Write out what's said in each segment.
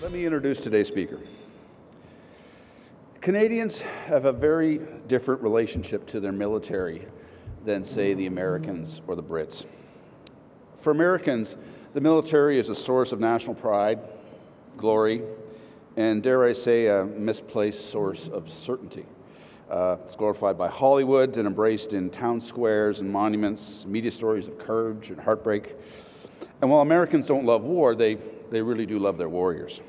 Let me introduce today's speaker. Canadians have a very different relationship to their military than, say, the Americans or the Brits. For Americans, the military is a source of national pride, glory, and, dare I say, a misplaced source of certainty. It's glorified by Hollywood and embraced in town squares and monuments, media stories of courage and heartbreak. And while Americans don't love war, they really do love their warriors.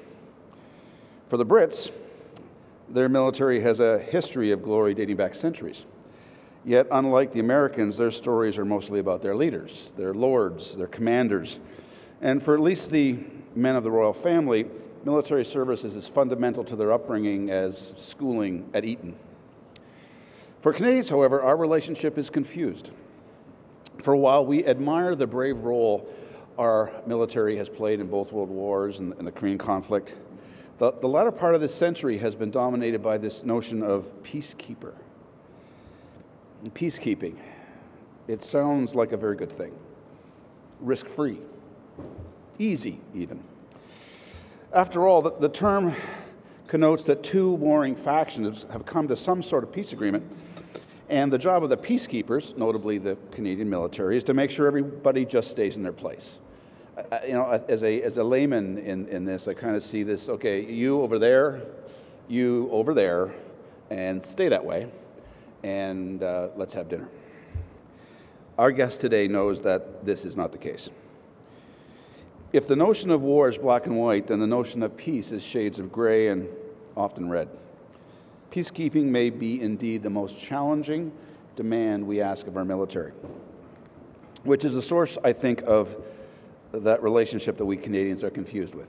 For the Brits, their military has a history of glory dating back centuries. Yet, unlike the Americans, their stories are mostly about their leaders, their lords, their commanders. And for at least the men of the royal family, military service is as fundamental to their upbringing as schooling at Eton. For Canadians, however, our relationship is confused. For a while, we admire the brave role our military has played in both world wars and the Korean conflict. The latter part of this century has been dominated by this notion of peacekeeper. And peacekeeping, it sounds like a very good thing. Risk-free, easy even. After all, the term connotes that two warring factions have come to some sort of peace agreement, and the job of the peacekeepers, notably the Canadian military, is to make sure everybody just stays in their place. As a layman in this, I kind of see this, okay, you over there, and stay that way, and let's have dinner. Our guest today knows that this is not the case. If the notion of war is black and white, then the notion of peace is shades of gray and often red. Peacekeeping may be indeed the most challenging demand we ask of our military, which is the source, I think, of that relationship that we Canadians are confused with.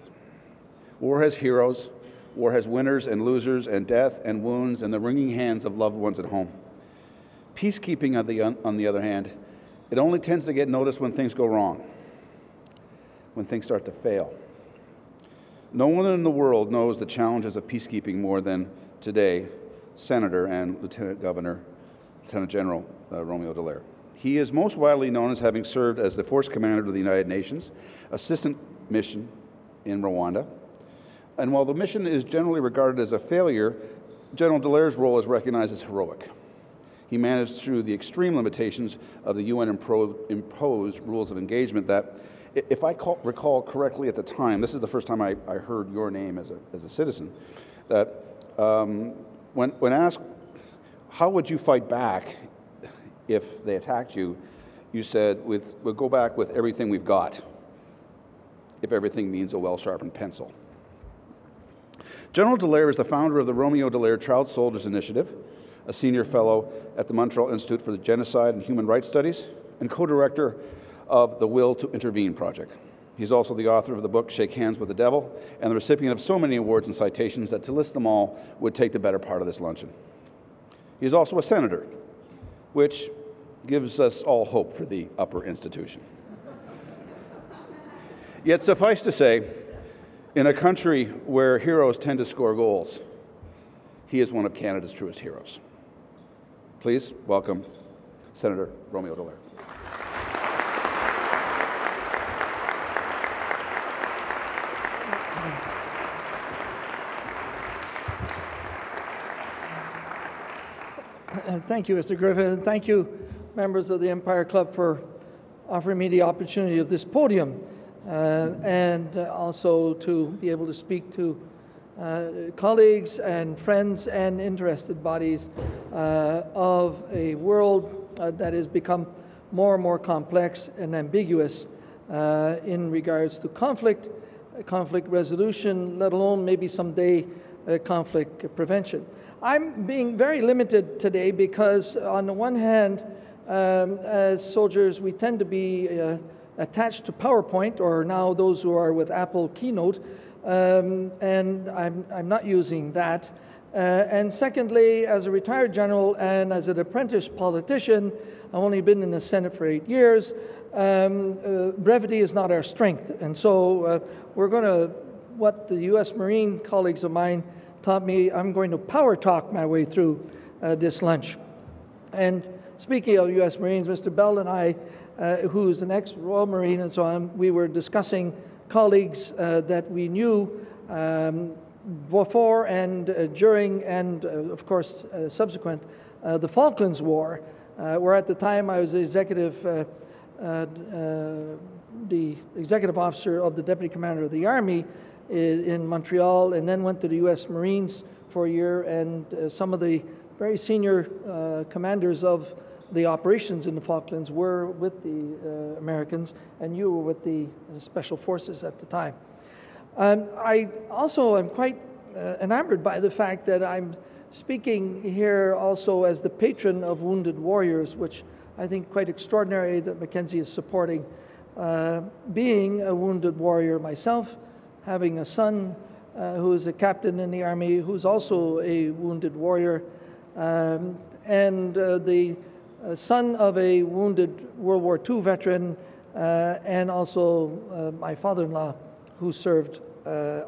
War has heroes, war has winners and losers, and death and wounds and the wringing hands of loved ones at home. Peacekeeping, on the other hand, it only tends to get noticed when things go wrong, when things start to fail. No one in the world knows the challenges of peacekeeping more than today, Senator and Lieutenant General Romeo Dallaire. He is most widely known as having served as the Force Commander of the United Nations Assistant Mission in Rwanda. And while the mission is generally regarded as a failure, General Dallaire's role is recognized as heroic. He managed through the extreme limitations of the UN imposed rules of engagement that, if I recall correctly at the time, this is the first time I heard your name as a citizen, that when asked, how would you fight back if they attacked you, you said, we'll go back with everything we've got, if everything means a well-sharpened pencil. General Dallaire is the founder of the Romeo Dallaire Child Soldiers Initiative, a senior fellow at the Montreal Institute for Genocide and Human Rights Studies, and co-director of the Will to Intervene project. He's also the author of the book Shake Hands with the Devil, and the recipient of so many awards and citations that to list them all would take the better part of this luncheon. He is also a senator, which gives us all hope for the upper institution. Yet suffice to say, in a country where heroes tend to score goals, he is one of Canada's truest heroes. Please welcome Senator Romeo Dallaire. Thank you, Mr. Griffin, and thank you, members of the Empire Club, for offering me the opportunity of this podium, and also to be able to speak to colleagues and friends and interested bodies of a world that has become more and more complex and ambiguous in regards to conflict resolution, let alone maybe someday conflict prevention. I'm being very limited today because, on the one hand, as soldiers, we tend to be attached to PowerPoint, or now those who are with Apple Keynote, and I'm not using that. And secondly, as a retired general and as an apprentice politician, I've only been in the Senate for 8 years. Brevity is not our strength, and so we're going to, what the U.S. Marine colleagues of mine taught me, I'm going to power talk my way through this lunch. And speaking of U.S. Marines, Mr. Bell and I, who's an ex-Royal Marine and so on, we were discussing colleagues that we knew before and during and, of course, subsequent the Falklands War, where at the time I was the executive officer of the Deputy Commander of the Army in Montreal, and then went to the U.S. Marines for a year, and some of the very senior commanders of the operations in the Falklands were with the Americans, and you were with the Special Forces at the time. I also am quite enamored by the fact that I'm speaking here also as the patron of wounded warriors, which I think quite extraordinary that Mackenzie is supporting. Being a wounded warrior myself, having a son who is a captain in the Army, who's also a wounded warrior, and the son of a wounded World War II veteran, and also my father-in-law, who served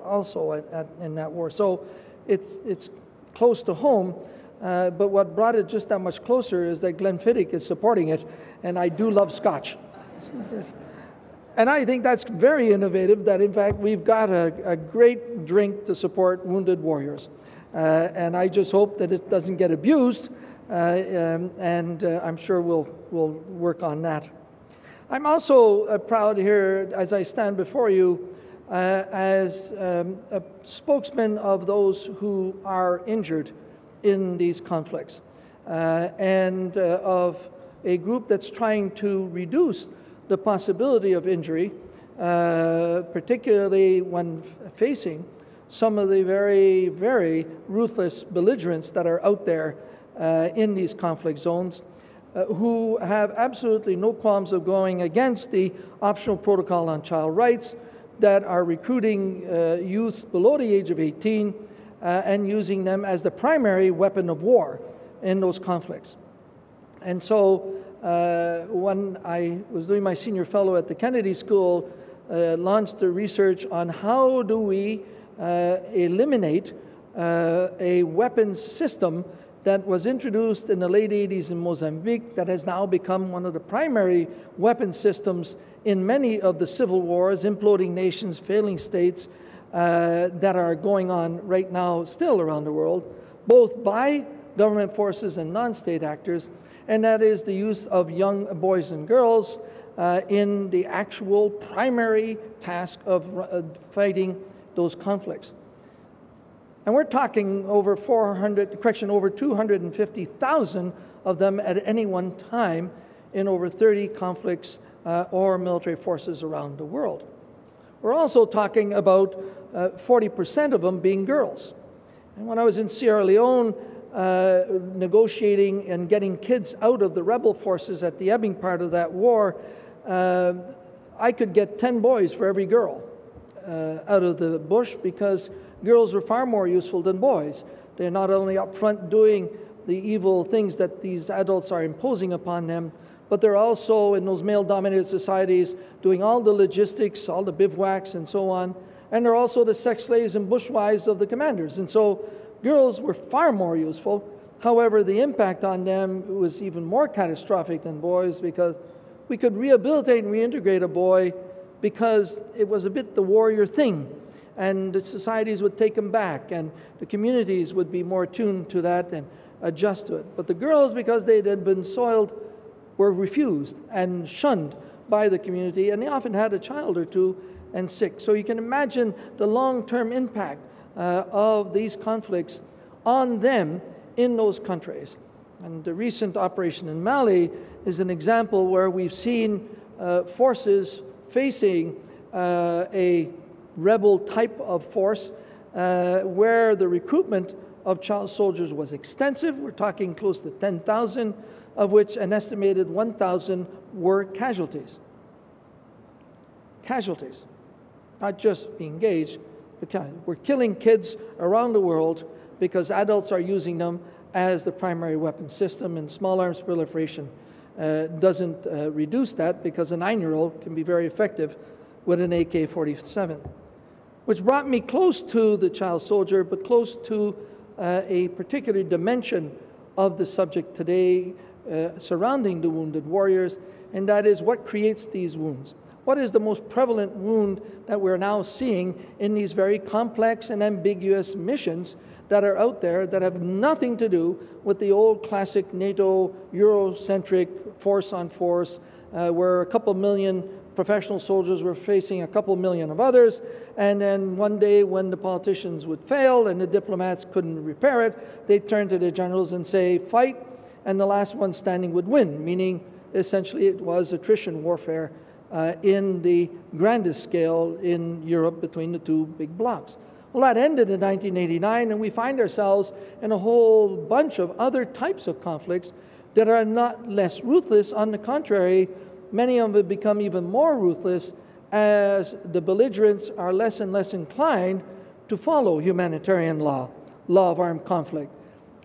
also in that war. So it's close to home, but what brought it just that much closer is that Glenfiddich is supporting it, and I do love Scotch. And I think that's very innovative, that in fact we've got a great drink to support wounded warriors. And I just hope that it doesn't get abused, and I'm sure we'll work on that. I'm also proud here, as I stand before you, as a spokesman of those who are injured in these conflicts, and of a group that's trying to reduce the possibility of injury, particularly when facing some of the very, very ruthless belligerents that are out there in these conflict zones, who have absolutely no qualms of going against the optional protocol on child rights, that are recruiting youth below the age of 18 and using them as the primary weapon of war in those conflicts. And so when I was doing my senior fellow at the Kennedy School, launched the research on how do we eliminate a weapons system that was introduced in the late 80s in Mozambique, that has now become one of the primary weapon systems in many of the civil wars, imploding nations, failing states that are going on right now still around the world, both by government forces and non-state actors, and that is the use of young boys and girls in the actual primary task of fighting those conflicts. And we're talking over 250,000 of them at any one time in over 30 conflicts or military forces around the world. We're also talking about 40% of them being girls. And when I was in Sierra Leone negotiating and getting kids out of the rebel forces at the ebbing part of that war, I could get 10 boys for every girl out of the bush, because girls are far more useful than boys. They're not only up front doing the evil things that these adults are imposing upon them, but they're also, in those male-dominated societies, doing all the logistics, all the bivouacs and so on. And they're also the sex slaves and bushwives of the commanders. And so girls were far more useful. However, the impact on them was even more catastrophic than boys, because we could rehabilitate and reintegrate a boy because it was a bit the warrior thing. And the societies would take them back, and the communities would be more attuned to that and adjust to it. But the girls, because they had been soiled, were refused and shunned by the community, and they often had a child or two and sick. So you can imagine the long-term impact of these conflicts on them in those countries. And the recent operation in Mali is an example where we've seen forces facing a rebel type of force where the recruitment of child soldiers was extensive. We're talking close to 10,000, of which an estimated 1,000 were casualties. Casualties, not just being engaged, but we're killing kids around the world because adults are using them as the primary weapon system, and small arms proliferation doesn't reduce that, because a 9-year-old can be very effective with an AK-47. Which brought me close to the child soldier, but close to a particular dimension of the subject today surrounding the wounded warriors, and that is what creates these wounds. What is the most prevalent wound that we're now seeing in these very complex and ambiguous missions that are out there that have nothing to do with the old classic NATO Eurocentric force on force, where a couple million professional soldiers were facing a couple million of others, and then one day when the politicians would fail and the diplomats couldn't repair it, they'd turn to the generals and say, fight, and the last one standing would win, meaning essentially it was attrition warfare in the grandest scale in Europe between the two big blocs. Well, that ended in 1989, and we find ourselves in a whole bunch of other types of conflicts that are not less ruthless. On the contrary, many of them become even more ruthless as the belligerents are less and less inclined to follow humanitarian law of armed conflict.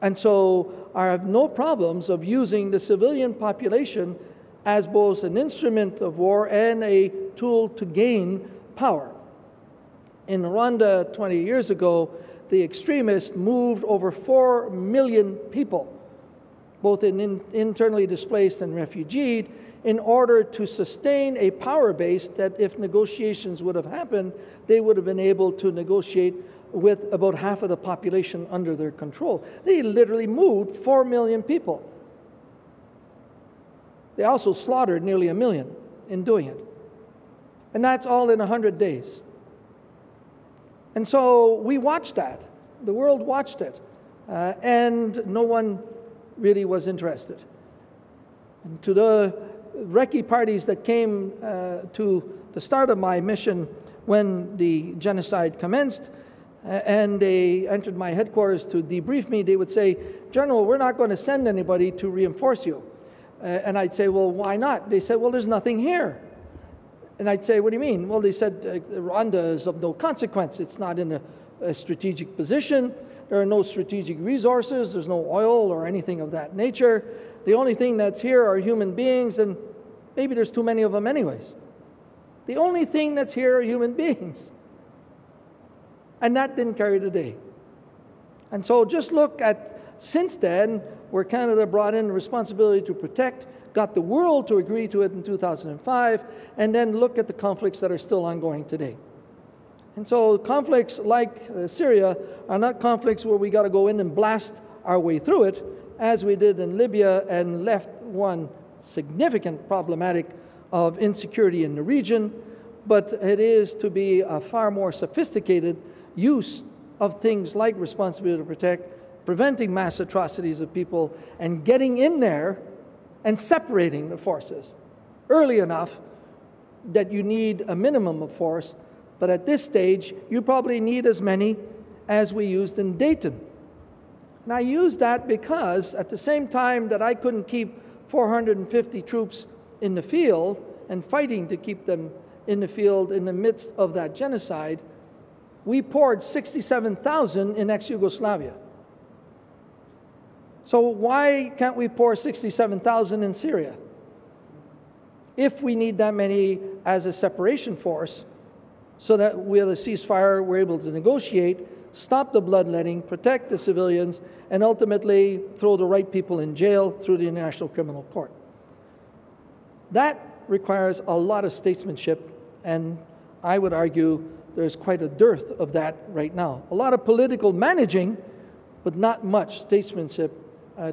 And so I have no problems of using the civilian population as both an instrument of war and a tool to gain power. In Rwanda 20 years ago, the extremists moved over 4 million people, both internally displaced and refugeed, in order to sustain a power base that if negotiations would have happened, they would have been able to negotiate with about half of the population under their control. They literally moved 4 million people. They also slaughtered nearly 1 million in doing it. And that's all in 100 days. And so we watched that. The world watched it. And no one really was interested. And to the recce parties that came to the start of my mission when the genocide commenced, and they entered my headquarters to debrief me, they would say, General, we're not going to send anybody to reinforce you. And I'd say, well, why not? They said, well, there's nothing here. And I'd say, what do you mean? Well, they said, Rwanda is of no consequence. It's not in a strategic position. There are no strategic resources. There's no oil or anything of that nature. The only thing that's here are human beings, and maybe there's too many of them anyways. The only thing that's here are human beings. And that didn't carry the day. And so just look at, since then, where Canada brought in the responsibility to protect, got the world to agree to it in 2005, and then look at the conflicts that are still ongoing today. And so conflicts like Syria are not conflicts where we got to go in and blast our way through it, as we did in Libya and left one significant problematic of insecurity in the region, but it is to be a far more sophisticated use of things like responsibility to protect, preventing mass atrocities of people, and getting in there and separating the forces early enough that you need a minimum of force, but at this stage, you probably need as many as we used in Dayton. And I use that because at the same time that I couldn't keep 450 troops in the field and fighting to keep them in the field in the midst of that genocide, we poured 67,000 in ex-Yugoslavia. So why can't we pour 67,000 in Syria? If we need that many as a separation force, so that with a ceasefire we're able to negotiate, stop the bloodletting, protect the civilians, and ultimately throw the right people in jail through the International Criminal Court. That requires a lot of statesmanship, and I would argue there's quite a dearth of that right now. A lot of political managing, but not much statesmanship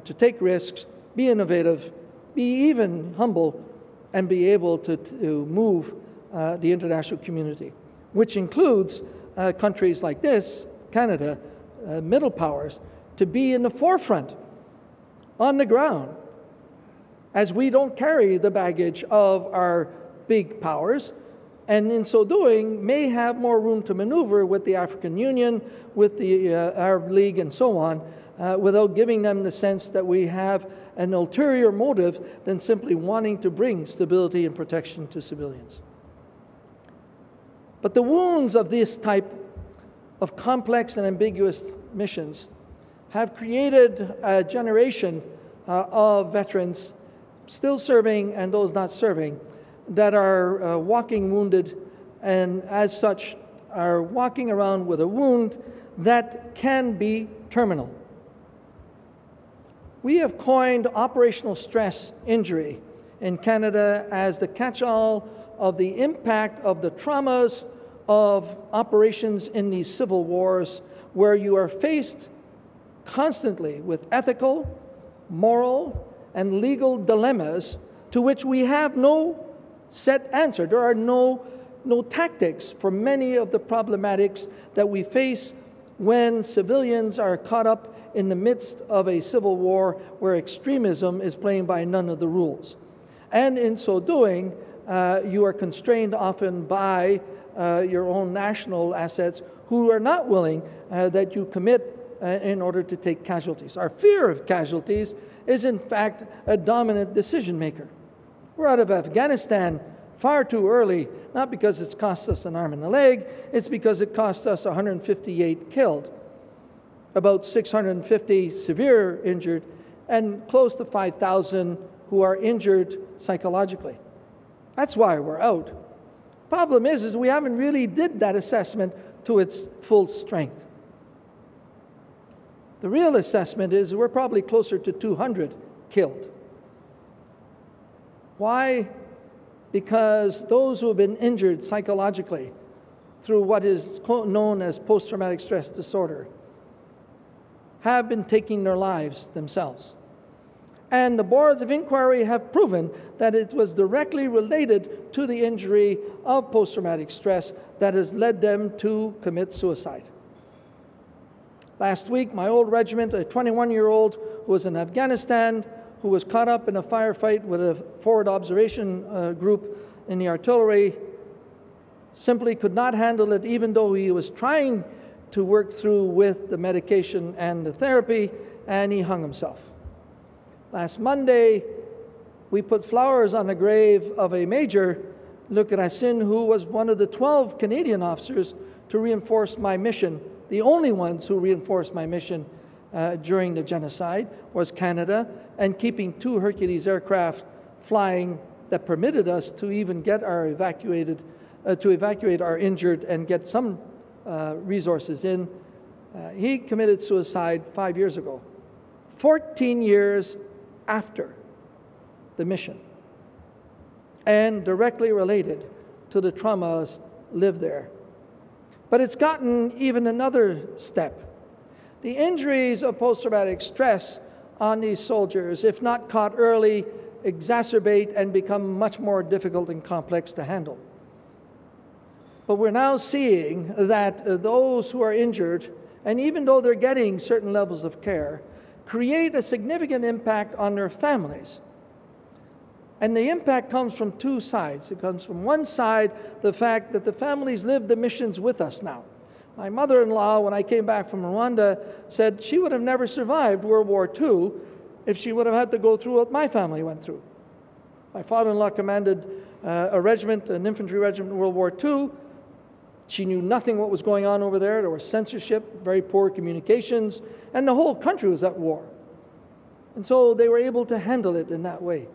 to take risks, be innovative, be even humble, and be able to move the international community, which includes countries like this, Canada, middle powers, to be in the forefront, on the ground, as we don't carry the baggage of our big powers, and in so doing may have more room to maneuver with the African Union, with the Arab League, and so on, without giving them the sense that we have an ulterior motive than simply wanting to bring stability and protection to civilians. But the wounds of this type of complex and ambiguous missions have created a generation of veterans still serving and those not serving that are walking wounded, and as such are walking around with a wound that can be terminal. We have coined operational stress injury in Canada as the catch-all of the impact of the traumas of operations in these civil wars, where you are faced constantly with ethical, moral, and legal dilemmas to which we have no set answer. There are no tactics for many of the problematics that we face when civilians are caught up in the midst of a civil war where extremism is playing by none of the rules. And in so doing, you are constrained often by your own national assets who are not willing that you commit in order to take casualties. Our fear of casualties is in fact a dominant decision maker. We're out of Afghanistan far too early, not because it's cost us an arm and a leg, it's because it cost us 158 killed, about 650 severe injured, and close to 5,000 who are injured psychologically. That's why we're out. Problem is we haven't really did that assessment to its full strength. The real assessment is we're probably closer to 200 killed. Why? Because those who have been injured psychologically through what is known as post-traumatic stress disorder have been taking their lives themselves. And the boards of inquiry have proven that it was directly related to the injury of post-traumatic stress that has led them to commit suicide. Last week, my old regiment, a 21-year-old who was in Afghanistan, who was caught up in a firefight with a forward observation group in the artillery, simply could not handle it, even though he was trying to work through with the medication and the therapy, and he hung himself. Last Monday, we put flowers on the grave of a Major, Luc Racine, who was one of the 12 Canadian officers to reinforce my mission. The only ones who reinforced my mission during the genocide was Canada, and keeping 2 Hercules aircraft flying that permitted us to even get our evacuate our injured and get some resources in. He committed suicide 5 years ago, 14 years after the mission, and directly related to the traumas lived there. But it's gotten even another step. The injuries of post-traumatic stress on these soldiers, if not caught early, exacerbate and become much more difficult and complex to handle. But we're now seeing that those who are injured, and even though they're getting certain levels of care, create a significant impact on their families. And the impact comes from 2 sides. It comes from one side, the fact that the families live the missions with us now. My mother-in-law, when I came back from Rwanda, said she would have never survived World War II if she would have had to go through what my family went through. My father-in-law commanded a regiment, an infantry regiment in World War II. She knew nothing what was going on over there. There was censorship, very poor communications, and the whole country was at war. And so they were able to handle it in that way.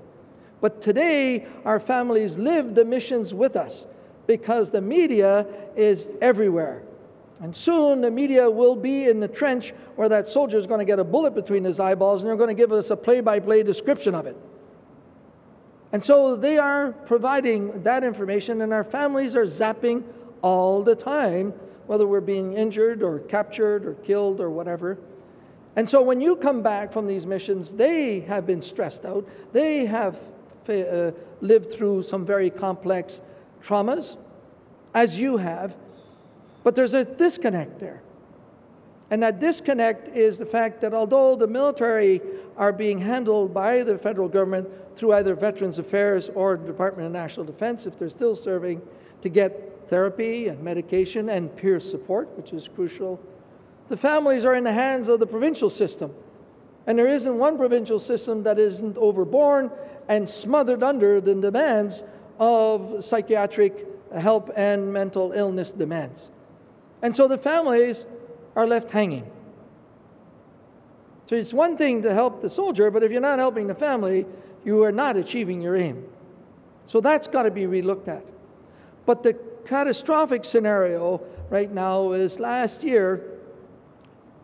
But today, our families live the missions with us because the media is everywhere. And soon, the media will be in the trench where that soldier is going to get a bullet between his eyeballs, and they're going to give us a play-by-play description of it. And so they are providing that information, and our families are zapping all the time, whether we're being injured or captured or killed or whatever. And so when you come back from these missions, they have been stressed out. They have lived through some very complex traumas, as you have, but there's a disconnect there. And that disconnect is the fact that although the military are being handled by the federal government through either Veterans Affairs or the Department of National Defense, if they're still serving, to get therapy and medication and peer support, which is crucial, the families are in the hands of the provincial system. And there isn't one provincial system that isn't overborne and smothered under the demands of psychiatric help and mental illness demands. And so the families are left hanging. So it's one thing to help the soldier, but if you're not helping the family, you are not achieving your aim. So that's got to be relooked at. But the catastrophic scenario right now is last year,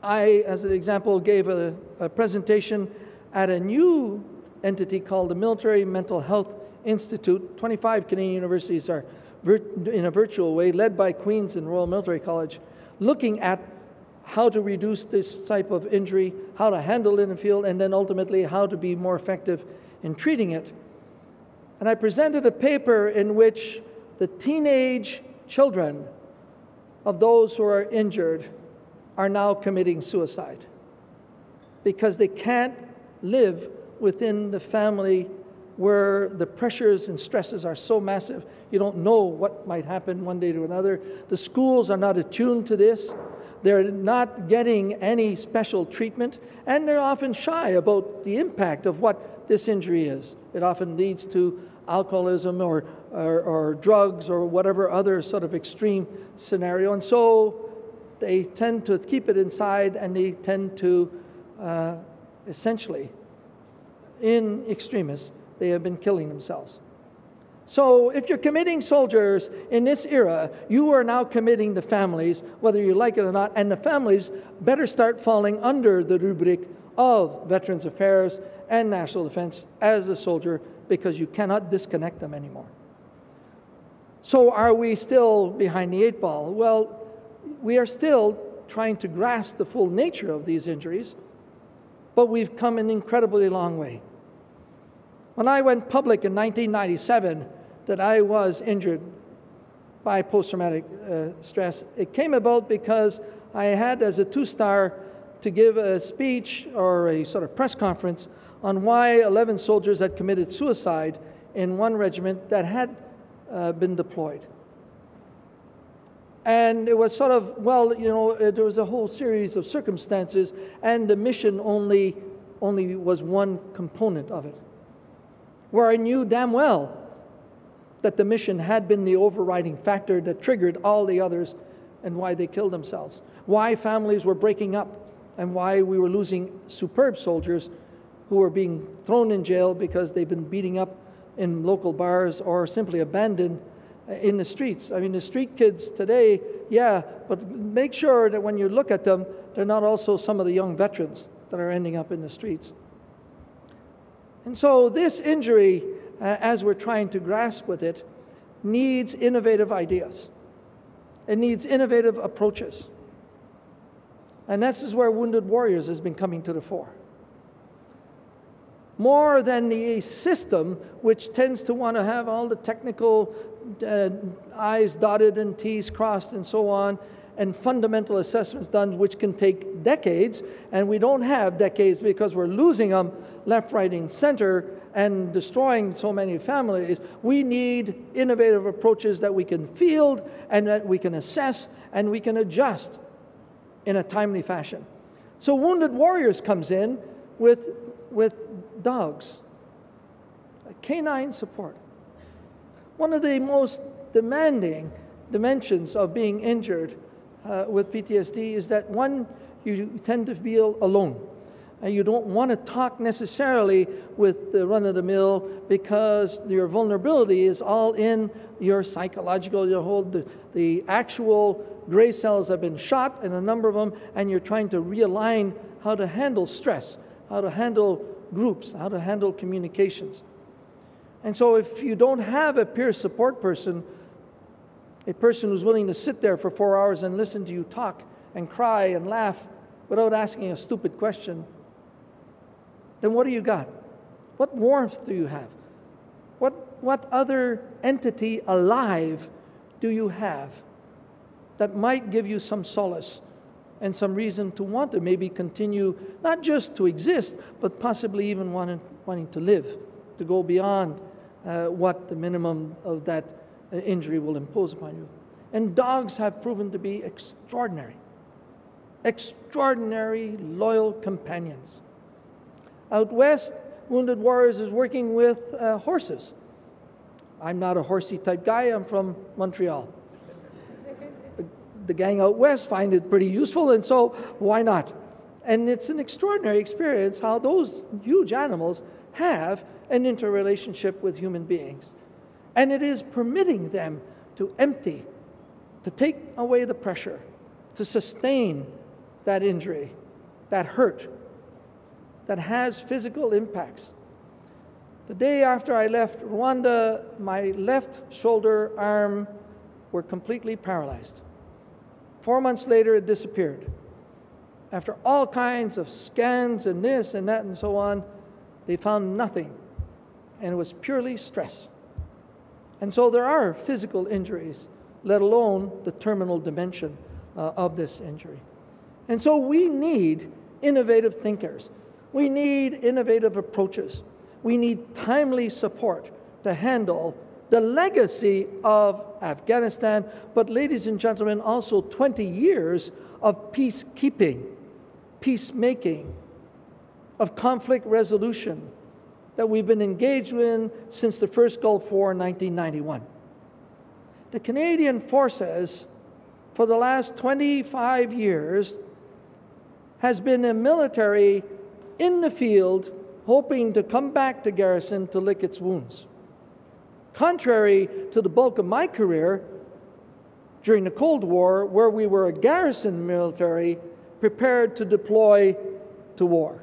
I, as an example, gave a presentation at a new entity called the Military Mental Health Institute. 25 Canadian universities are in a virtual way, led by Queen's and Royal Military College, looking at how to reduce this type of injury, how to handle it in the field, and then ultimately how to be more effective in treating it. And I presented a paper in which the teenage children of those who are injured are now committing suicide because they can't live within the family where the pressures and stresses are so massive. You don't know what might happen one day to another. The schools are not attuned to this. They're not getting any special treatment, and they're often shy about the impact of what this injury is. It often leads to alcoholism or drugs or whatever other sort of extreme scenario. And so they tend to keep it inside, and they tend to essentially, in extremis, they have been killing themselves. So if you're committing soldiers in this era, you are now committing the families, whether you like it or not, and the families better start falling under the rubric of Veterans Affairs and National Defense as a soldier, because you cannot disconnect them anymore. So are we still behind the 8 ball? Well, we are still trying to grasp the full nature of these injuries, but we've come an incredibly long way. When I went public in 1997 that I was injured by post-traumatic stress, it came about because I had, as a 2-star, to give a speech or a sort of press conference on why 11 soldiers had committed suicide in one regiment that had been deployed. And it was sort of, well, you know, there was a whole series of circumstances, and the mission only was one component of it, where I knew damn well that the mission had been the overriding factor that triggered all the others and why they killed themselves, why families were breaking up, and why we were losing superb soldiers who were being thrown in jail because they've been beating up in local bars or simply abandoned in the streets. I mean, the street kids today, yeah, but make sure that when you look at them, they're not also some of the young veterans that are ending up in the streets. And so this injury, as we're trying to grasp with it, needs innovative ideas. It needs innovative approaches. And this is where Wounded Warriors has been coming to the fore. More than the system, which tends to want to have all the technical I's dotted and T's crossed and so on, and fundamental assessments done, which can take decades, and we don't have decades because we're losing them left, right, and center and destroying so many families. We need innovative approaches that we can field and that we can assess and we can adjust in a timely fashion. So Wounded Warriors comes in with dogs, canine support. One of the most demanding dimensions of being injured with PTSD is that, one, you tend to feel alone. And you don't want to talk necessarily with the run-of-the-mill because your vulnerability is all in your psychological, the actual gray cells have been shot, and a number of them, and you're trying to realign how to handle stress, how to handle groups, how to handle communications. And so if you don't have a peer support person, a person who's willing to sit there for 4 hours and listen to you talk and cry and laugh without asking a stupid question, then what do you got? What warmth do you have? What other entity alive do you have that might give you some solace and some reason to want to maybe continue, not just to exist, but possibly even wanting to live, to go beyond what the minimum of that injury will impose upon you? And dogs have proven to be extraordinary loyal companions. Out west, Wounded Warriors is working with horses. I'm not a horsey type guy, I'm from Montreal. The gang out west find it pretty useful, and so why not? And it's an extraordinary experience how those huge animals have an interrelationship with human beings. And it is permitting them to empty, to take away the pressure, to sustain that injury, that hurt, that has physical impacts. The day after I left Rwanda, my left shoulder, arm were completely paralyzed. 4 months later, it disappeared. After all kinds of scans and this and that and so on, they found nothing, and it was purely stress. And so there are physical injuries, let alone the terminal dimension of this injury. And so we need innovative thinkers. We need innovative approaches. We need timely support to handle the legacy of Afghanistan, but ladies and gentlemen, also 20 years of peacekeeping, peacemaking, of conflict resolution that we've been engaged in since the first Gulf War in 1991. The Canadian forces, for the last 25 years, has been a military in the field hoping to come back to garrison to lick its wounds. Contrary to the bulk of my career during the Cold War, where we were a garrison military prepared to deploy to war.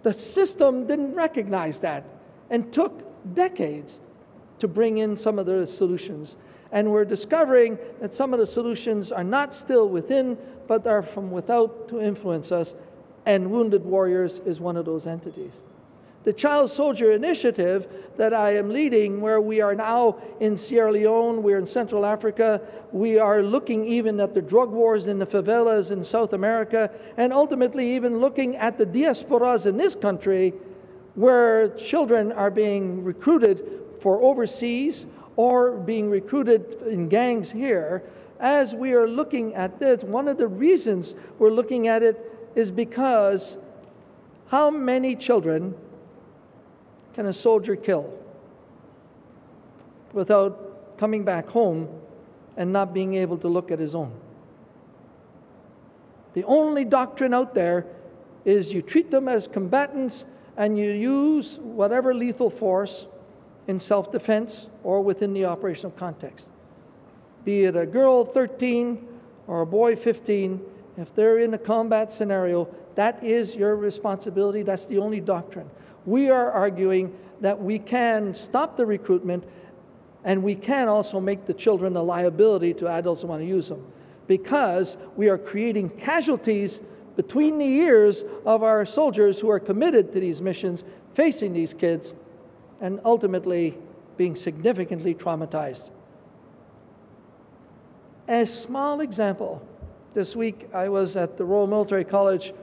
The system didn't recognize that and took decades to bring in some of the solutions. And we're discovering that some of the solutions are not still within, but are from without to influence us, and Wounded Warriors is one of those entities. The Child Soldier Initiative that I am leading, where we are now in Sierra Leone, we're in Central Africa, we are looking even at the drug wars in the favelas in South America, and ultimately even looking at the diasporas in this country, where children are being recruited for overseas or being recruited in gangs here. As we are looking at this, one of the reasons we're looking at it is because how many children can a soldier kill without coming back home and not being able to look at his own? The only doctrine out there is you treat them as combatants and you use whatever lethal force in self-defense or within the operational context. Be it a girl 13 or a boy 15, if they're in a combat scenario, that is your responsibility. That's the only doctrine. We are arguing that we can stop the recruitment and we can also make the children a liability to adults who want to use them, because we are creating casualties between the ears of our soldiers who are committed to these missions, facing these kids, and ultimately being significantly traumatized. A small example, this week I was at the Royal Military College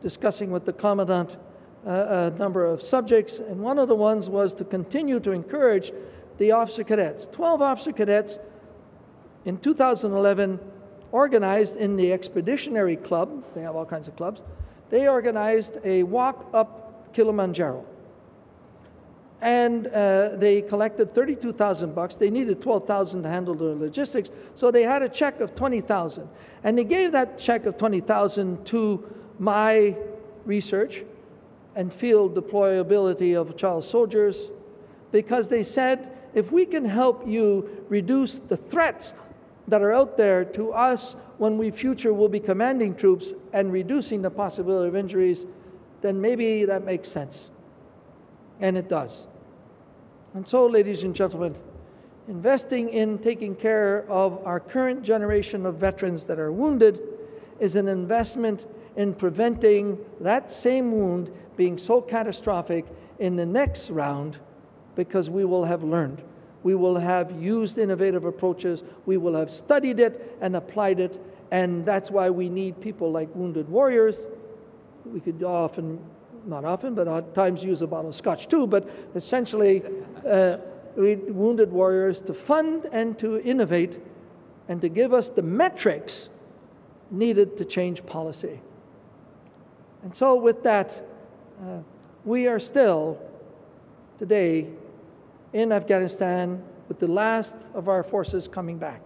discussing with the Commandant a number of subjects, and one of the ones was to continue to encourage the officer cadets. 12 officer cadets in 2011 organized in the Expeditionary Club, they have all kinds of clubs, they organized a walk up Kilimanjaro. And they collected $32,000. They needed $12,000 to handle the logistics, so they had a check of $20,000. And they gave that check of $20,000 to my research and field deployability of child soldiers, because they said, if we can help you reduce the threats that are out there to us when we future will be commanding troops and reducing the possibility of injuries, then maybe that makes sense. And it does. And so, ladies and gentlemen, investing in taking care of our current generation of veterans that are wounded is an investment in preventing that same wound being so catastrophic in the next round, because we will have learned. We will have used innovative approaches. We will have studied it and applied it, and that's why we need people like Wounded Warriors. We could often, not often, but at times use a bottle of scotch too, but essentially Wounded Warriors to fund and to innovate and to give us the metrics needed to change policy. And so with that, we are still today in Afghanistan with the last of our forces coming back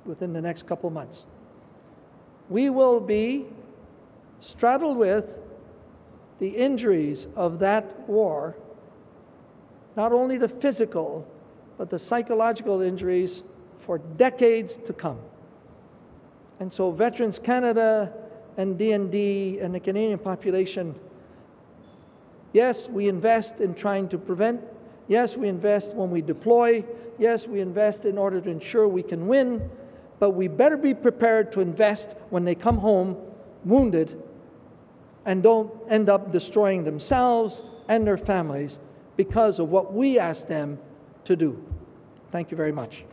within the next couple months. We will be straddled with the injuries of that war, not only the physical, but the psychological injuries for decades to come. And so Veterans Canada and DND and the Canadian population Yes, we invest in trying to prevent. Yes, we invest when we deploy. Yes, we invest in order to ensure we can win. But we better be prepared to invest when they come home wounded and don't end up destroying themselves and their families because of what we ask them to do. Thank you very much.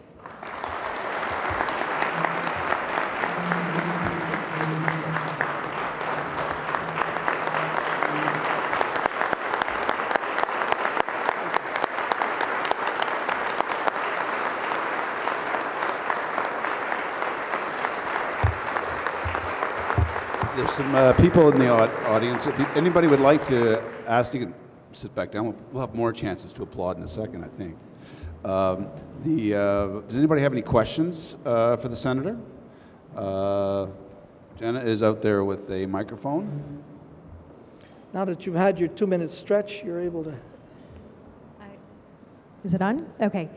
There's some people in the audience. If anybody would like to ask, you can sit back down. We'll have more chances to applaud in a second, I think. Does anybody have any questions for the Senator? Jenna is out there with a microphone. Now that you've had your 2-minute stretch, you're able to... Is it on? Okay.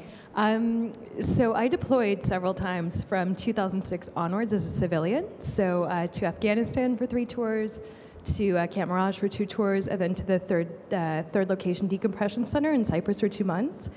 So I deployed several times from 2006 onwards as a civilian. So to Afghanistan for 3 tours, to Camp Mirage for 2 tours, and then to the third location decompression center in Cyprus for 2 months.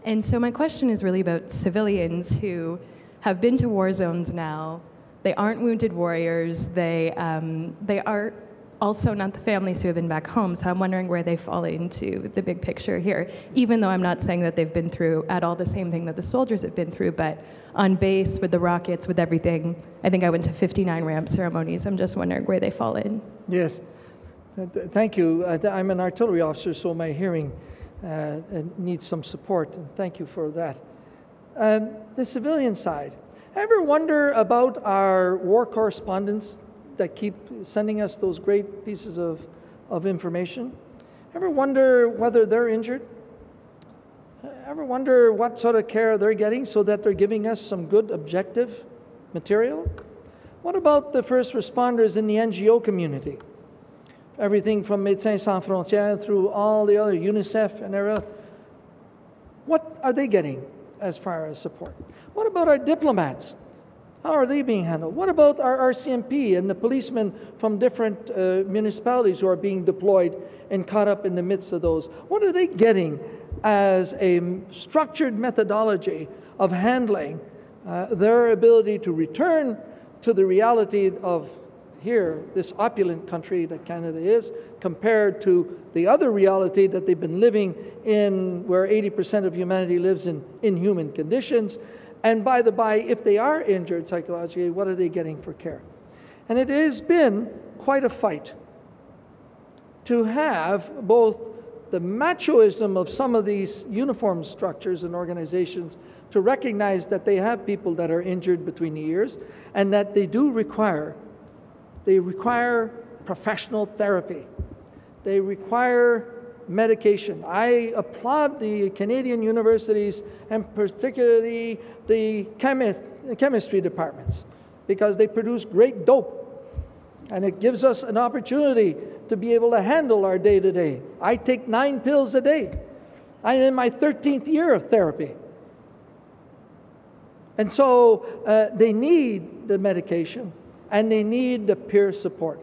And so my question is really about civilians who have been to war zones now. They aren't wounded warriors. They are also not the families who have been back home. So I'm wondering where they fall into the big picture here, even though I'm not saying that they've been through at all the same thing that the soldiers have been through, but on base with the rockets, with everything. I think I went to 59 ramp ceremonies. I'm just wondering where they fall in. Yes. Thank you. I'm an artillery officer, so my hearing needs some support, and thank you for that. The civilian side. Ever wonder about our war correspondents that keep sending us those great pieces of information? Ever wonder whether they're injured? Ever wonder what sort of care they're getting so that they're giving us some good objective material? What about the first responders in the NGO community? Everything from Médecins Sans Frontières through all the other UNICEF and everything. What are they getting as far as support? What about our diplomats? How are they being handled? What about our RCMP and the policemen from different municipalities who are being deployed and caught up in the midst of those? What are they getting as a structured methodology of handling their ability to return to the reality of here, this opulent country that Canada is, compared to the other reality that they've been living in, where 80% of humanity lives in inhuman conditions? And by the by, if they are injured psychologically, what are they getting for care? And it has been quite a fight to have both the machoism of some of these uniform structures and organizations to recognize that they have people that are injured between the ears and that they require professional therapy. They require medication. I applaud the Canadian universities and particularly the chemistry departments because they produce great dope, and it gives us an opportunity to be able to handle our day-to-day. I take 9 pills a day. I'm in my 13th year of therapy. And so they need the medication and they need the peer support,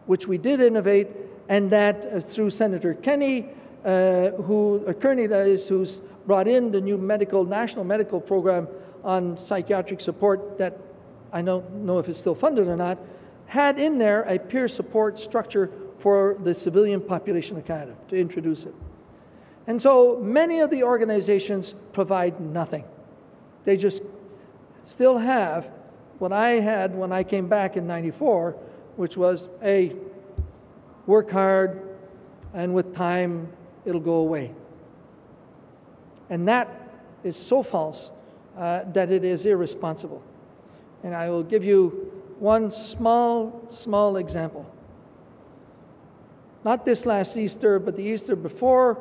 which we did innovate. And that through Senator Kearney, who's brought in the new national medical program on psychiatric support that I don't know if it's still funded or not, had in there a peer support structure for the civilian population of Canada to introduce it. And so many of the organizations provide nothing. They just still have what I had when I came back in '94, which was work hard, and with time, it'll go away. And that is so false that it is irresponsible. And I will give you one small example. Not this last Easter, but the Easter before,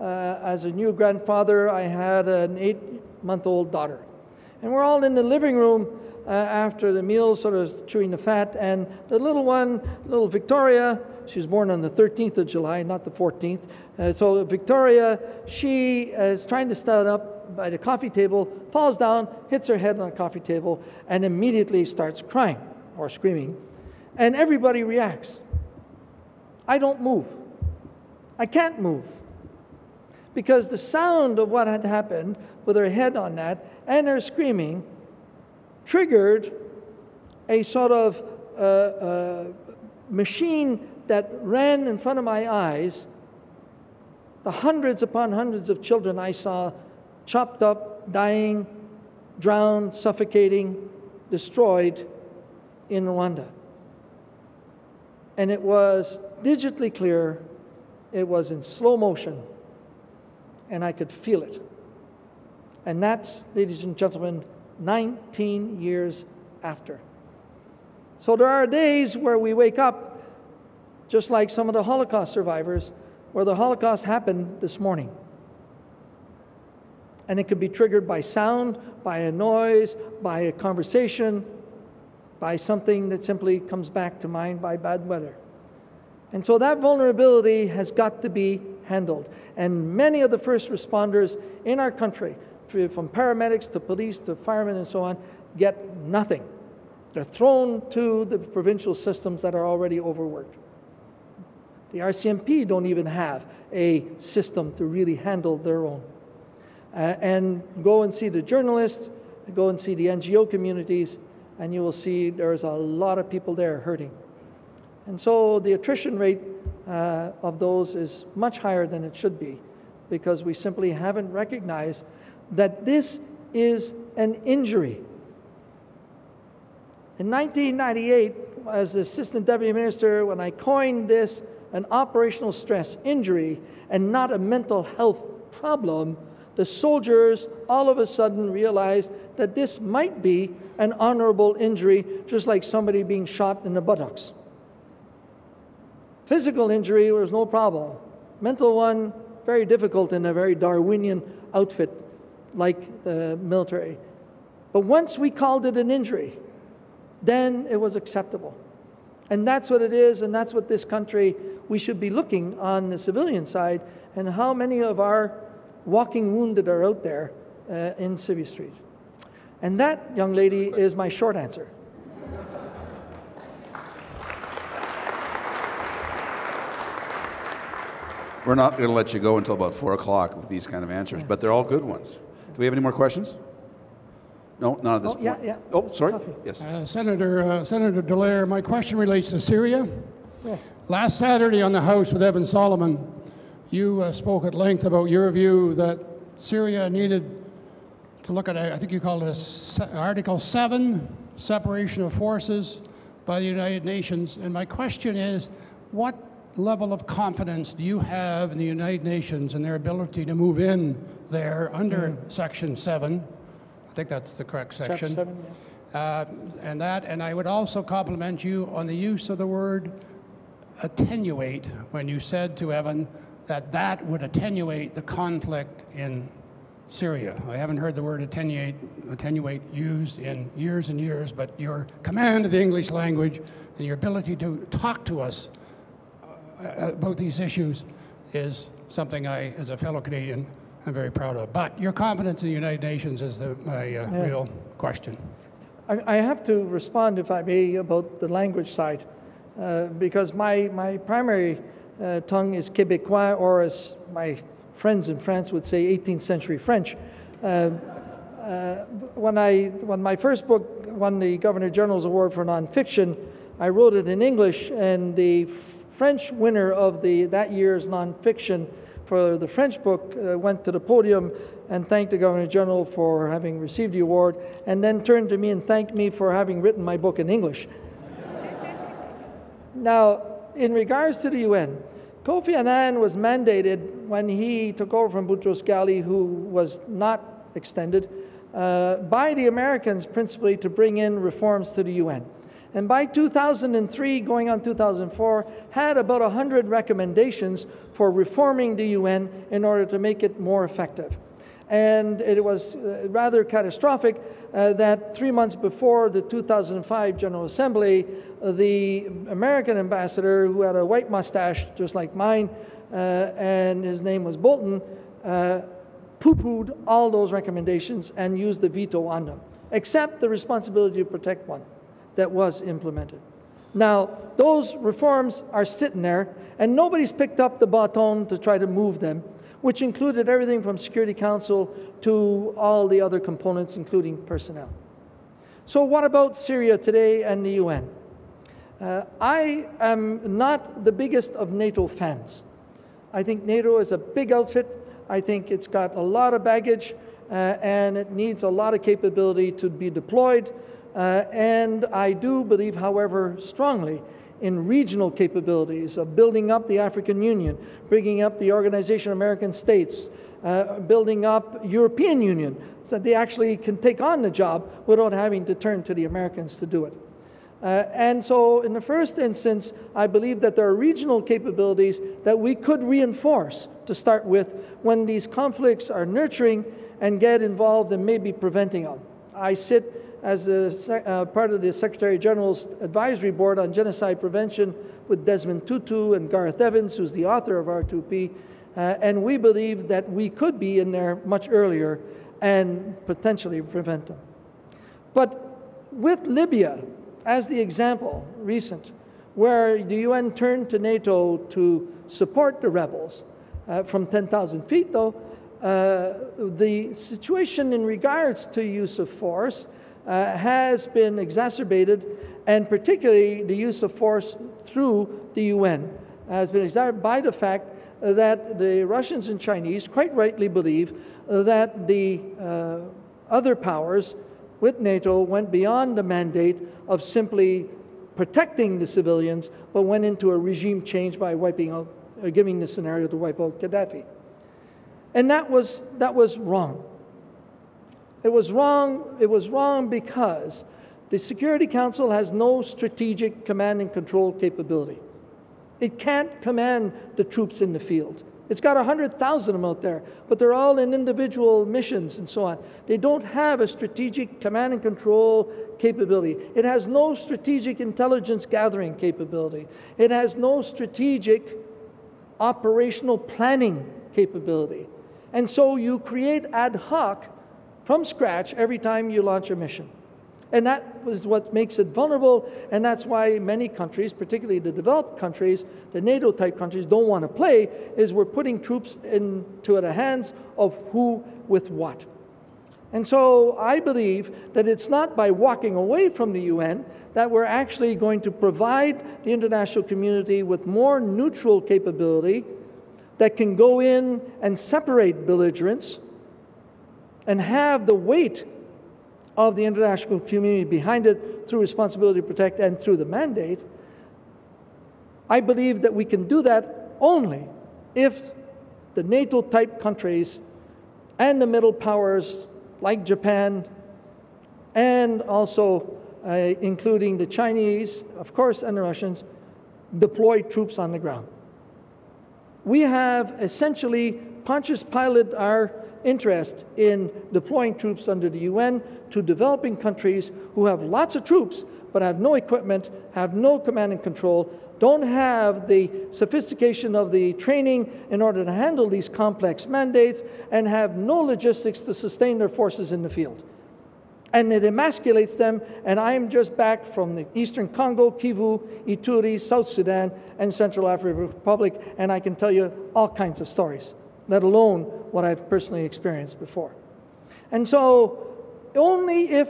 as a new grandfather, I had an 8-month-old daughter. And we're all in the living room after the meal, sort of chewing the fat, and the little one, little Victoria, she was born on the 13th of July, not the 14th. So Victoria, she is trying to stand up by the coffee table, falls down, hits her head on the coffee table, and immediately starts crying or screaming. And everybody reacts. I don't move. I can't move. Because the sound of what had happened with her head on that and her screaming triggered a sort of machine that ran in front of my eyes the hundreds upon hundreds of children I saw chopped up, dying, drowned, suffocating, destroyed in Rwanda. And it was digitally clear, it was in slow motion, and I could feel it. And that's, ladies and gentlemen, 19 years after. So there are days where we wake up, just like some of the Holocaust survivors, where the Holocaust happened this morning. And it could be triggered by sound, by a noise, by a conversation, by something that simply comes back to mind by bad weather. And so that vulnerability has got to be handled. And many of the first responders in our country, from paramedics to police to firemen and so on, get nothing. They're thrown to the provincial systems that are already overworked. The RCMP don't even have a system to really handle their own. And go and see the journalists, go and see the NGO communities, and you will see there's a lot of people there hurting. And so the attrition rate of those is much higher than it should be, because we simply haven't recognized that this is an injury. In 1998, as the Assistant Deputy Minister, when I coined this an operational stress injury and not a mental health problem, the soldiers all of a sudden realized that this might be an honorable injury, just like somebody being shot in the buttocks. Physical injury was no problem. Mental one, very difficult in a very Darwinian outfit like the military. But once we called it an injury, then it was acceptable. And that's what it is, and that's what this country, we should be looking on the civilian side, and how many of our walking wounded are out there in Civvy Street. And that, young lady, is my short answer. We're not going to let you go until about 4 o'clock with these kind of answers, but they're all good ones. Do we have any more questions? No, not at this point. Yeah. Oh, sorry. Coffee. Yes. Senator Dallaire, my question relates to Syria. Yes. Last Saturday on the House with Evan Solomon, you spoke at length about your view that Syria needed to look at, I think you called it Article 7, separation of forces by the United Nations. And my question is, what level of confidence do you have in the United Nations and their ability to move in there under Section 7? I think that's the correct section. Chapter 7, yes. And I would also compliment you on the use of the word attenuate when you said to Evan that that would attenuate the conflict in Syria. I haven't heard the word attenuate used in years and years, but your command of the English language and your ability to talk to us about these issues is something I, as a fellow Canadian, I'm very proud of. But your confidence in the United Nations is my real question. I have to respond, if I may, about the language side, because my primary tongue is Québécois, or as my friends in France would say, 18th century French. When my first book won the Governor General's Award for Nonfiction, I wrote it in English, and the French winner of that year's nonfiction for the French book went to the podium and thanked the Governor General for having received the award, and then turned to me and thanked me for having written my book in English. Now, in regards to the UN, Kofi Annan was mandated when he took over from Boutros Ghali, who was not extended, by the Americans principally to bring in reforms to the UN. And by 2003, going on 2004, had about 100 recommendations for reforming the UN in order to make it more effective. And it was rather catastrophic that 3 months before the 2005 General Assembly, the American ambassador, who had a white mustache just like mine, and his name was Bolton, poo-pooed all those recommendations and used the veto on them, except the responsibility to protect one that was implemented. Now, those reforms are sitting there, and nobody's picked up the baton to try to move them, which included everything from Security Council to all the other components, including personnel. So what about Syria today and the UN? I am not the biggest of NATO fans. I think NATO is a big outfit. I think it's got a lot of baggage, and it needs a lot of capability to be deployed. And I do believe, however, strongly in regional capabilities of building up the African Union, bringing up the Organization of American States, building up European Union, so that they actually can take on the job without having to turn to the Americans to do it. And so in the first instance, I believe that there are regional capabilities that we could reinforce to start with when these conflicts are nurturing and get involved in maybe preventing them. I sit as a part of the Secretary General's Advisory Board on Genocide Prevention with Desmond Tutu and Gareth Evans, who's the author of R2P, and we believe that we could be in there much earlier and potentially prevent them. But with Libya as the example, recent, where the UN turned to NATO to support the rebels from 10,000 feet, though, the situation in regards to use of force has been exacerbated, and particularly the use of force through the UN has been exacerbated by the fact that the Russians and Chinese quite rightly believe that the other powers with NATO went beyond the mandate of simply protecting the civilians, but went into a regime change by wiping out, giving the scenario to wipe out Gaddafi. And that was wrong. It was wrong because the Security Council has no strategic command and control capability. It can't command the troops in the field. It's got 100,000 of them out there, but they're all in individual missions and so on. They don't have a strategic command and control capability. It has no strategic intelligence gathering capability. It has no strategic operational planning capability. And so you create ad hoc from scratch every time you launch a mission. And that was what makes it vulnerable, and that's why many countries, particularly the developed countries, the NATO-type countries, don't want to play, is we're putting troops into the hands of who with what. And so I believe that it's not by walking away from the UN that we're actually going to provide the international community with more neutral capability that can go in and separate belligerents and have the weight of the international community behind it through responsibility to protect and through the mandate. I believe that we can do that only if the NATO-type countries and the middle powers like Japan and also including the Chinese, of course, and the Russians, deploy troops on the ground. We have essentially Pontius Pilate our interest in deploying troops under the UN to developing countries who have lots of troops but have no equipment, have no command and control, don't have the sophistication of the training in order to handle these complex mandates, and have no logistics to sustain their forces in the field. And it emasculates them, and I'm just back from the Eastern Congo, Kivu, Ituri, South Sudan, and Central African Republic, and I can tell you all kinds of stories, let alone what I've personally experienced before. And so only if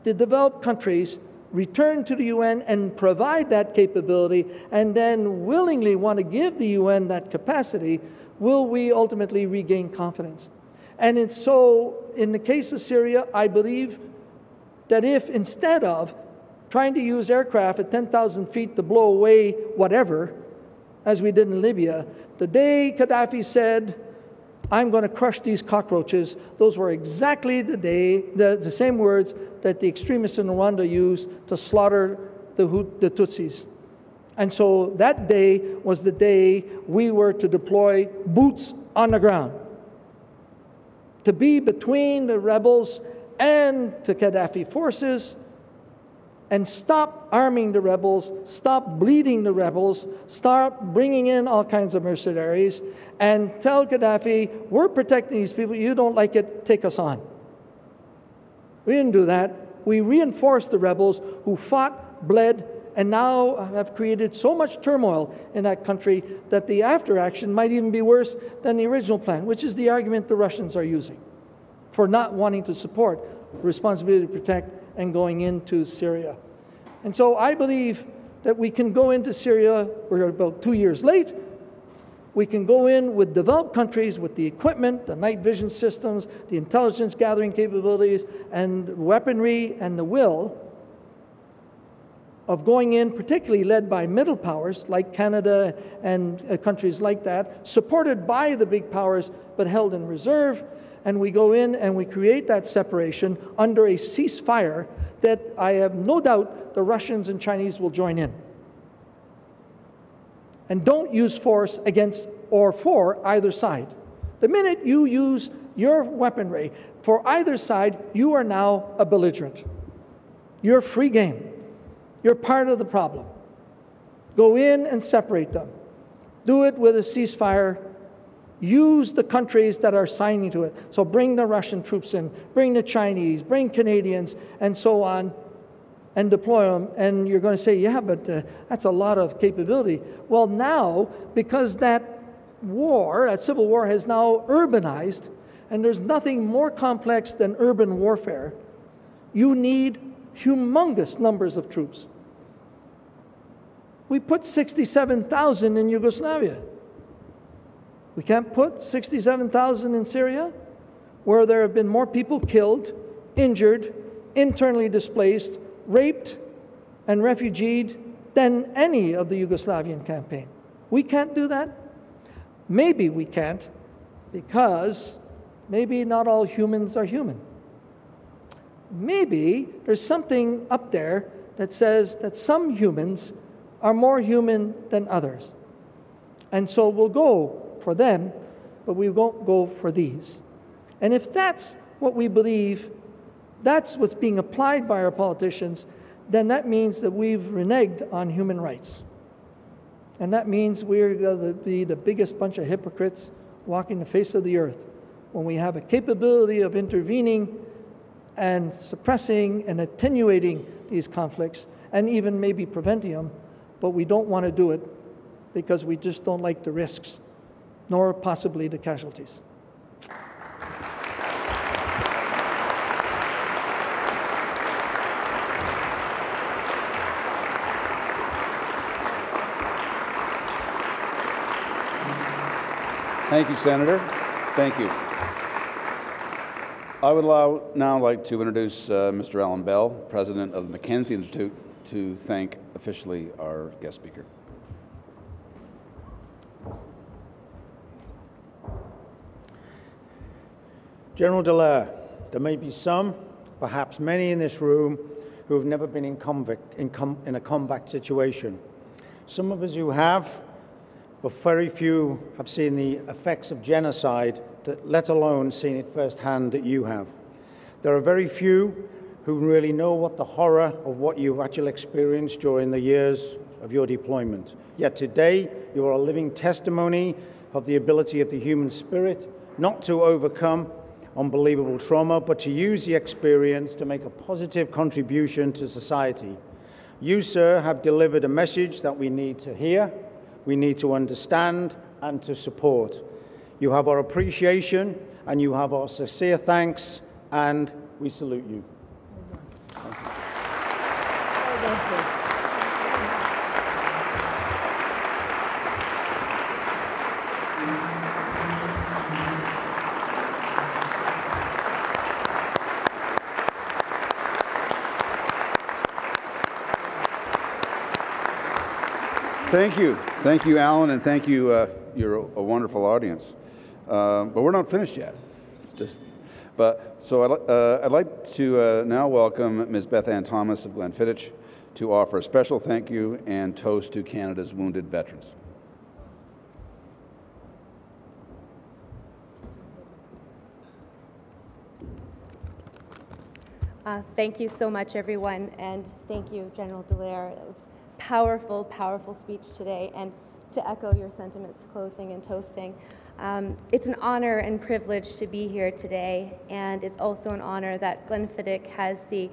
the developed countries return to the UN and provide that capability and then willingly want to give the UN that capacity will we ultimately regain confidence. And it's so, in the case of Syria, I believe that if instead of trying to use aircraft at 10,000 feet to blow away whatever, as we did in Libya, the day Gaddafi said, I'm going to crush these cockroaches, those were exactly the same words that the extremists in Rwanda used to slaughter the Tutsis. And so that day was the day we were to deploy boots on the ground, to be between the rebels and the Gaddafi forces, and stop arming the rebels, stop bleeding the rebels, stop bringing in all kinds of mercenaries, and tell Gaddafi, we're protecting these people, you don't like it, take us on. We didn't do that. We reinforced the rebels who fought, bled, and now have created so much turmoil in that country that the after action might even be worse than the original plan, which is the argument the Russians are using for not wanting to support responsibility to protect and going into Syria. And so I believe that we can go into Syria, we're about 2 years late, we can go in with developed countries with the equipment, the night vision systems, the intelligence gathering capabilities, and weaponry and the will of going in, particularly led by middle powers like Canada and countries like that, supported by the big powers but held in reserve. And we go in and we create that separation under a ceasefire that I have no doubt the Russians and Chinese will join in. And don't use force against or for either side. The minute you use your weaponry for either side, you are now a belligerent. You're free game. You're part of the problem. Go in and separate them. Do it with a ceasefire. Use the countries that are signing to it. So bring the Russian troops in, bring the Chinese, bring Canadians, and so on, and deploy them. And you're going to say, yeah, but that's a lot of capability. Well, now, because that war, that civil war, has now urbanized, and there's nothing more complex than urban warfare, you need humongous numbers of troops. We put 67,000 in Yugoslavia. We can't put 67,000 in Syria, where there have been more people killed, injured, internally displaced, raped, and refugeed than any of the Yugoslavian campaign. We can't do that? Maybe we can't, because maybe not all humans are human. Maybe there's something up there that says that some humans are more human than others. And so we'll go for them, but we won't go for these. And if that's what we believe, that's what's being applied by our politicians, then that means that we've reneged on human rights. And that means we're going to be the biggest bunch of hypocrites walking the face of the earth when we have a capability of intervening and suppressing and attenuating these conflicts and even maybe preventing them, but we don't want to do it because we just don't like the risks, nor possibly the casualties. Thank you, Senator. Thank you. I would now like to introduce Mr. Alan Bell, President of the Mackenzie Institute, to thank officially our guest speaker. General Dallaire, there may be some, perhaps many in this room, who have never been in a combat situation. Some of us who have, but very few have seen the effects of genocide, let alone seen it firsthand that you have. There are very few who really know what the horror of what you've actually experienced during the years of your deployment. Yet today, you are a living testimony of the ability of the human spirit not to overcome unbelievable trauma, but to use the experience to make a positive contribution to society. You, sir, have delivered a message that we need to hear, we need to understand, and to support. You have our appreciation, and you have our sincere thanks, and we salute you. Thank you, Alan, and thank you. You're a wonderful audience. But we're not finished yet. I'd like to now welcome Ms. Beth Ann Thomas of Glenfiddich to offer a special thank you and toast to Canada's wounded veterans. Thank you so much, everyone, and thank you, General Dallaire. It was a powerful, powerful speech today, and to echo your sentiments, closing and toasting. It's an honor and privilege to be here today, and it's also an honor that Glenfiddich has the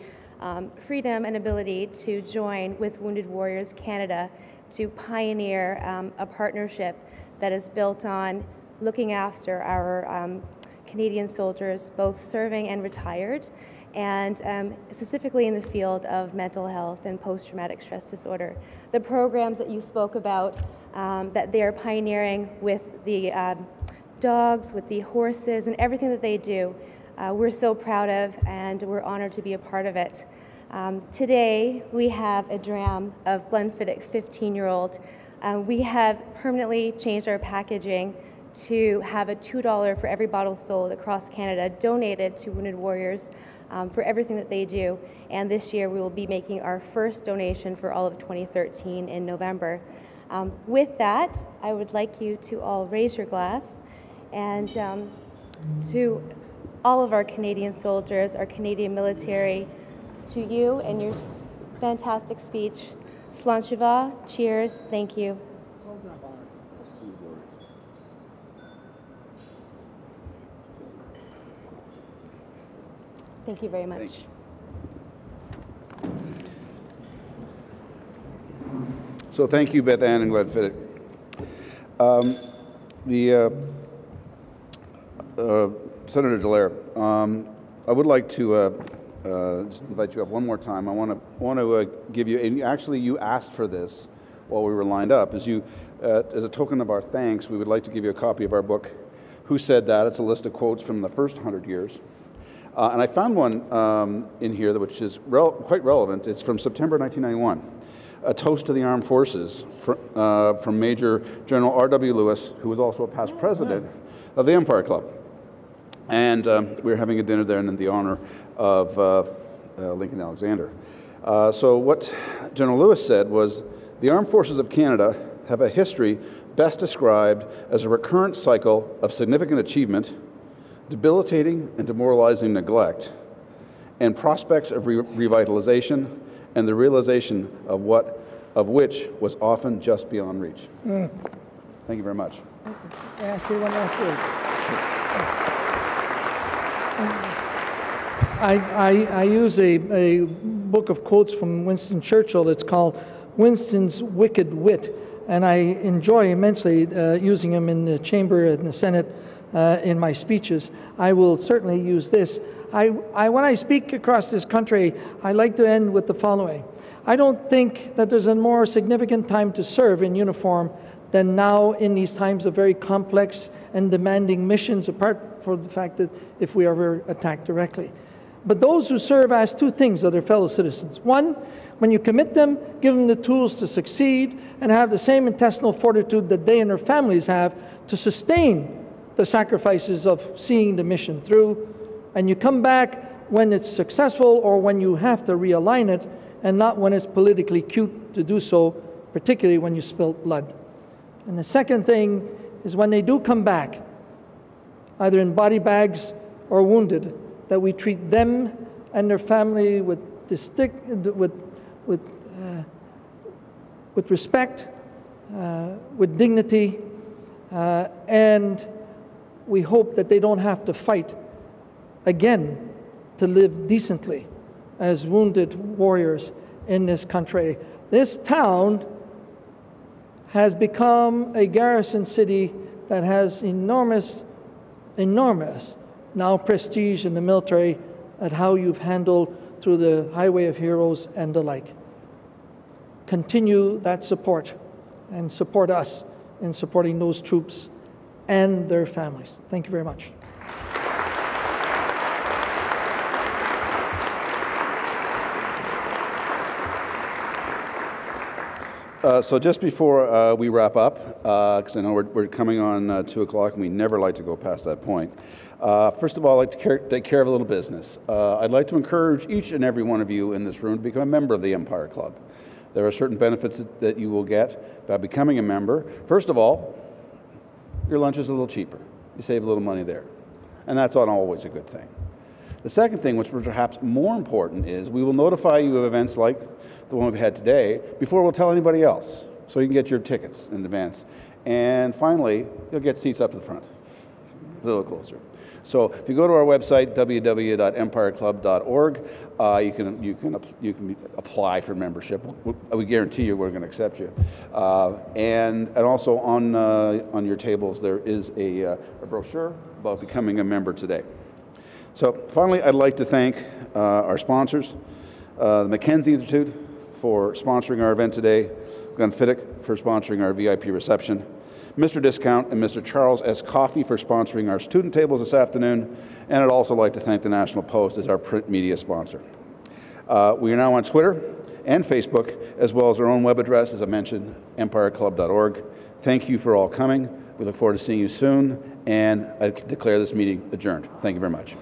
freedom and ability to join with Wounded Warriors Canada to pioneer a partnership that is built on looking after our Canadian soldiers, both serving and retired, and specifically in the field of mental health and post-traumatic stress disorder. The programs that you spoke about that they are pioneering with the dogs, with the horses, and everything that they do, we're so proud of, and we're honored to be a part of it. Today, we have a dram of Glenfiddich 15-year-old. We have permanently changed our packaging to have a $2 for every bottle sold across Canada donated to Wounded Warriors for everything that they do. And this year, we will be making our first donation for all of 2013 in November. With that, I would like you to all raise your glass, and to all of our Canadian soldiers, our Canadian military, to you and your fantastic speech. Sláinte, cheers, thank you. Thank you very much. Thanks. So thank you, Beth Ann and Glenfiddich. Senator Dallaire, I would like to just invite you up one more time. I want to give you, and actually you asked for this while we were lined up, as a token of our thanks, we would like to give you a copy of our book, Who Said That? It's a list of quotes from the first 100 years. And I found one in here which is quite relevant. It's from September 1991. A toast to the armed forces from Major General R.W. Lewis, who was also a past president of the Empire Club. And we were having a dinner there in the honor of Lincoln Alexander. So what General Lewis said was, the armed forces of Canada have a history best described as a recurrent cycle of significant achievement, debilitating and demoralizing neglect, and prospects of revitalization and the realization of which was often just beyond reach. Thank you very much. May I say one last word? I use a book of quotes from Winston Churchill. It's called Winston's Wicked Wit, and I enjoy immensely using them in the chamber and the Senate in my speeches. I will certainly use this. When I speak across this country, I like to end with the following. I don't think that there's a more significant time to serve in uniform than now in these times of very complex and demanding missions, apart from the fact that if we are ever attacked directly. But those who serve ask two things of their fellow citizens. One, when you commit them, give them the tools to succeed and have the same intestinal fortitude that they and their families have to sustain the sacrifices of seeing the mission through. And you come back when it's successful or when you have to realign it, and not when it's politically cute to do so, particularly when you spilt blood. And the second thing is when they do come back, either in body bags or wounded, that we treat them and their family with respect, with dignity, and we hope that they don't have to fight again to live decently as wounded warriors in this country. This town has become a garrison city that has enormous now prestige in the military at how you've handled through the Highway of Heroes and the like. Continue that support and support us in supporting those troops and their families. Thank you very much. So just before we wrap up, because I know we're coming on 2 o'clock and we never like to go past that point. First of all, I'd like to take care of a little business. I'd like to encourage each and every one of you in this room to become a member of the Empire Club. There are certain benefits that you will get by becoming a member. First of all, your lunch is a little cheaper. You save a little money there. And that's not always a good thing. The second thing, which was perhaps more important, is we will notify you of events like the one we've had today before we'll tell anybody else, so you can get your tickets in advance. And finally, you'll get seats up to the front, a little closer. So if you go to our website, www.empireclub.org, you can apply for membership. We guarantee you we're going to accept you. And also on your tables there is a brochure about becoming a member today. So finally, I'd like to thank our sponsors, the Mackenzie Institute for sponsoring our event today, Glenfiddich for sponsoring our VIP reception, Mr. Discount and Mr. Charles S. Coffey for sponsoring our student tables this afternoon, and I'd also like to thank the National Post as our print media sponsor. We are now on Twitter and Facebook, as well as our own web address, as I mentioned, empireclub.org. Thank you for all coming. We look forward to seeing you soon, and I declare this meeting adjourned. Thank you very much.